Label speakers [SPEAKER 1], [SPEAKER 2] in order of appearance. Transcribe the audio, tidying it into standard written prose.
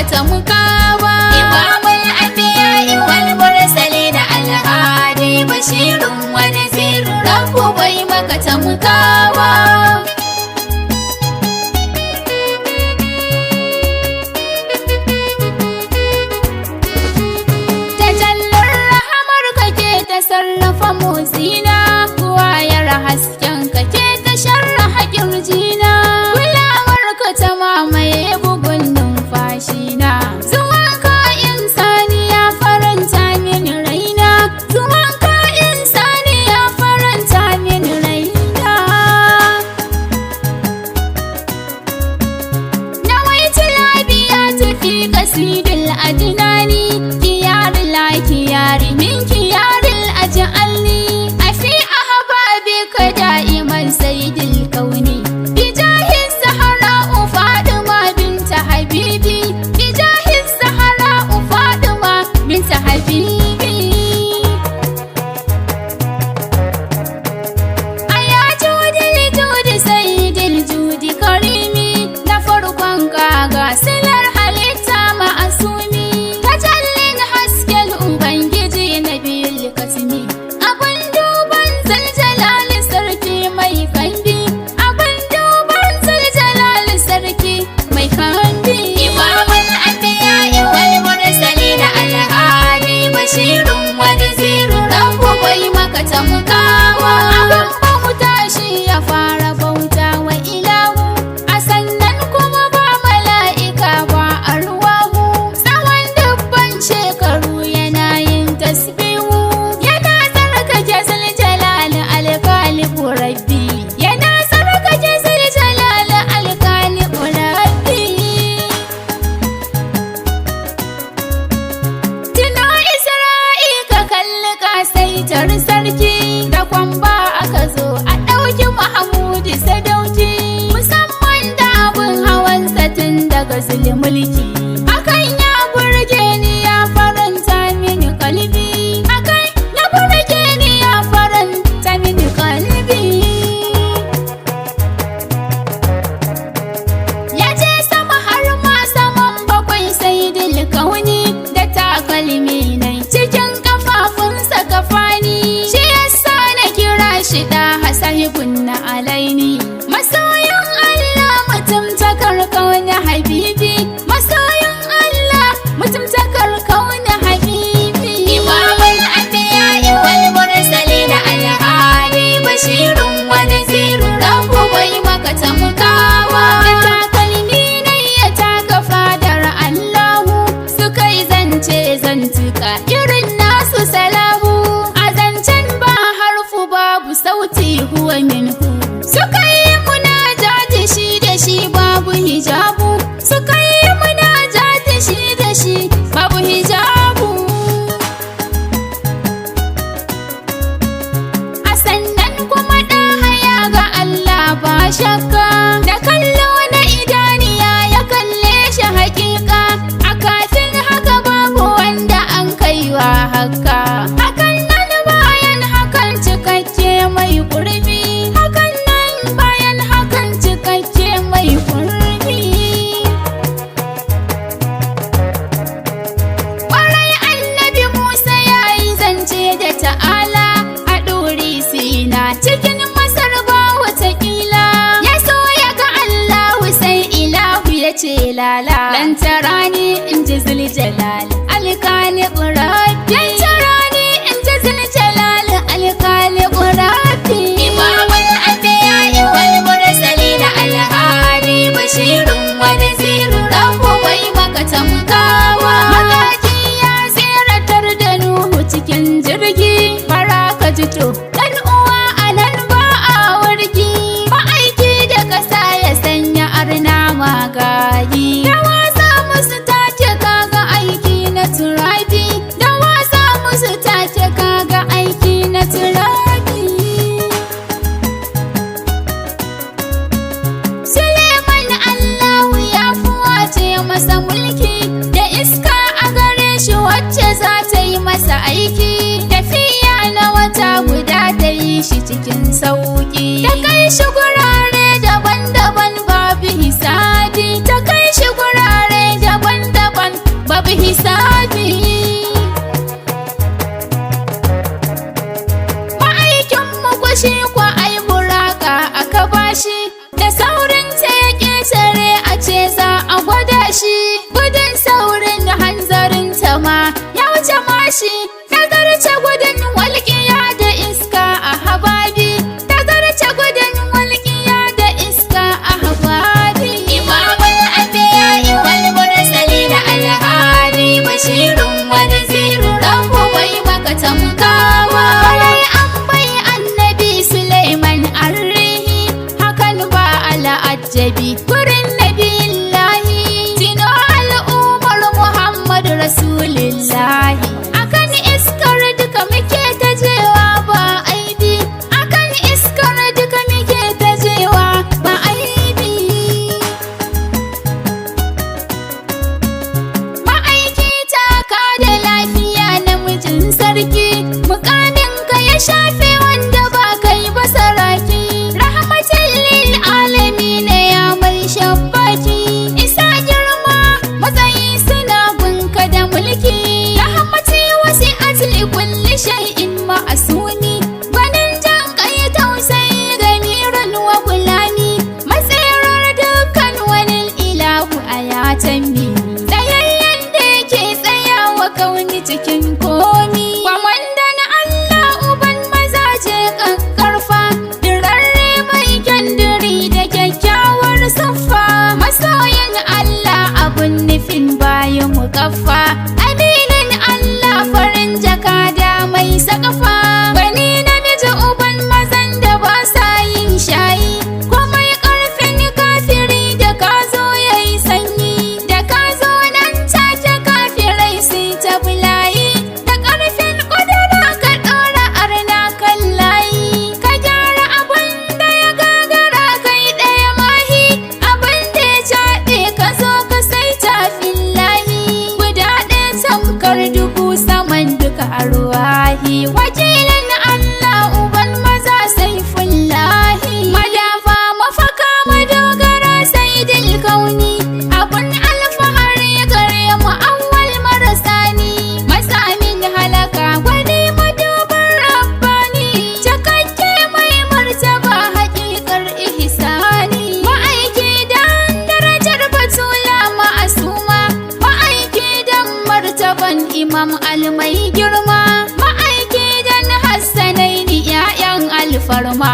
[SPEAKER 1] maka tamkawa. Imamul anbiya'i wal mursalin alhadi bashirun wa nazirun rabbu bai maka tamkawa. Sarrafa motsina wayar hasken ka ke ta sharraha kirjina, kulawar ka ta mamaye bugun numfashina. Zuwan ka insani ya faranta min raina, zuwan ka insani ya faranta min raina. Nawaitu labiya tafi kasidil adnani, kiyari la kiyari min kiyari اجعلني أفي أحبابك دائما سيد الكون بجاه الزهراء فاطمة بنت حبيبي، بجاه الزهراء فاطمة بنت حبيبي. أيا جود الجود سيد الجود كريمي، نفرقا كاغا سلر حليتا معصومي، تجلين حسك الأبنجي نبي الكتمي. Abin duban zaljalali sarki mai kandi, abin duban zaljalali sarki mai kandi. Imamul anbiya'i wal mursalin alhadi bashirun wa nazirun rabbu bai maka tamkawa. Abin bauta shi ya fara bauta wa ilahu, a sannan kuma ba mala'ika ba arwahu, tsawon dubban shekaru yana yin tasbihu, yana tsarkake zaljalal alkhaliqu rabbi, yana tsarkake zaljalal alkhaliqu rabbi. Tuna Isra'i ka kalli kasaitar sarki, da kwamba aka zo a ɗauki Mahamudu sadauki, musamman da abin hawansa tun daga zulmulki. Hakan ya burge ni ya faranta mini kalbi, hakan ya burge ni ya faranta mini kalbi. Ya je sama har ma saman bakwai saidil kauni, da takalmi nai cikin kafafunsa kafani, shi yasa na kira shi da hasahibun na alaini. Masoyin Allah mutum takar kauna habibi, masoyin Allah mutum takar kauna habibi. Imamul anbiya'i wal mursalin alhadi bashirun wa nazirun rabbu bai maka tamkawa. Da takalmi nai ya taka fadar Allahu, suka yi zance zantuka irin nasu salahu, a zancen ba harfu babu sauti huwa minhu, suka yi munajati shi da shi babu hijabu, suka yi munajati shi da shi babu hijabu. A sannan kuma ɗan haya ga Allah ba shakka, da kallo na idaniya ya kalle shi hakika, a kafin haka babu wanda an kaiwa haka. Hakan nan bayan hakan cikakke mai ƙurbi, hakan nan bayan hakan cikakke mai ƙurbi. Ƙwarai annabi Musa ya yi zance da ta'ala a ɗuri sina, cikin masar ba watakila, ya so ya ga Allahu sai ilahu ya ce lala. Lan tarani in ji zuljalal alkhaliqu rabbi, lan tarani in ji zuljalal alkhaliqu rabbi. Imamul anbiya'i wal mursalin alhadi bashirun wa nazirun rabbu bai maka tamkawa. Magaki ya tseratar da Nuhu cikin jirgi, baraka jito dan uwa anan ba a wargi, ma'aiki da kasa ya sanya arna magayi, da wasa musu take kaga aiki na turabi, da wasa musu take kaga aiki na turabi. Suleiman Allahu ya fuwace masa mulki, da iska a gare shi wacce za ta yi masa aiki, tafiya na wata guda ta yi shi cikin sauki, ta kai shi gurare daban-daban babu hisabi, ta kai shi gurare daban-daban hisabi. Ma'aikin mu kwashi kwa ai buraka aka bashi, da saurin ta ya ƙetare a ce za a gwada shi. Gudun saurin hanzarin ta ma ya wuce mashi, ta zarce gudun walƙiya da iska a hababi, ta zarce gudun walƙiya da iska a hababi. Imamul anbiya'i wal mursalin alhadi, bashirun wa nazirun, rabbu bai maka tamkawa. Kwarai an bai annabi Sulaiman arrihi, hakan ba al'ajabi gurin nabiyillahi. Tino al'ummar Muhammad Rasulillahi, akan iskar duka muke ta jewa ba aibi, akan iskar duka muke ta jewa ba aibi. Ma'aiki taka da lafiya namijin sarki, mukamin ka ya shafe wanda ba kai ba saraki. Rahmatan lil alamin ya mai shabbaki, isa girma matsayi suna bunka da mulki. Rahmati wasi'at li kulli shay'in ma'asuni, gwanin jan kai tausayi gamiran wa gulami, matsayarar dukkan wani ilahu a ya tammi, tsayayyen da yake tsayawa kauni cikin komi. Kwamandan Allah uban mazaje ƙaƙƙarfa, dirarre mai kyandiri da kyakkyawar siffa, masoyin Allah abun nufin bayan mukaffa, aminin Allah farin jakada mai sakafa, bani namiji uban mazan da ba sa yin shayi, komai ƙarfin kafiri da ka zo yayi sanyi, da ka zo nan take kafirai sai ta bulayi, da ƙarfin ƙudura ka ɗora arna kan layi, ka gyara abin da ya gagara kai ɗaya mahi, abin da ya jaɗe ka zo ka saita fillahi, guda ɗaya tamkar dubu saman duka arwahi. Wakilin Allah uban maza saifullahi, madafa mafaka madogara saidil kauni, abun alfahari gare mu awwal marasani, masamin halaka gwani maduban rabbani, cikakke mai martaba haƙiƙar ihsani. Ma'aiki dan darajar batula ma'asuma, ma'aiki dan martaban imam almai girma, ma'aiki dan hassanaini 'ya'yan alfarma.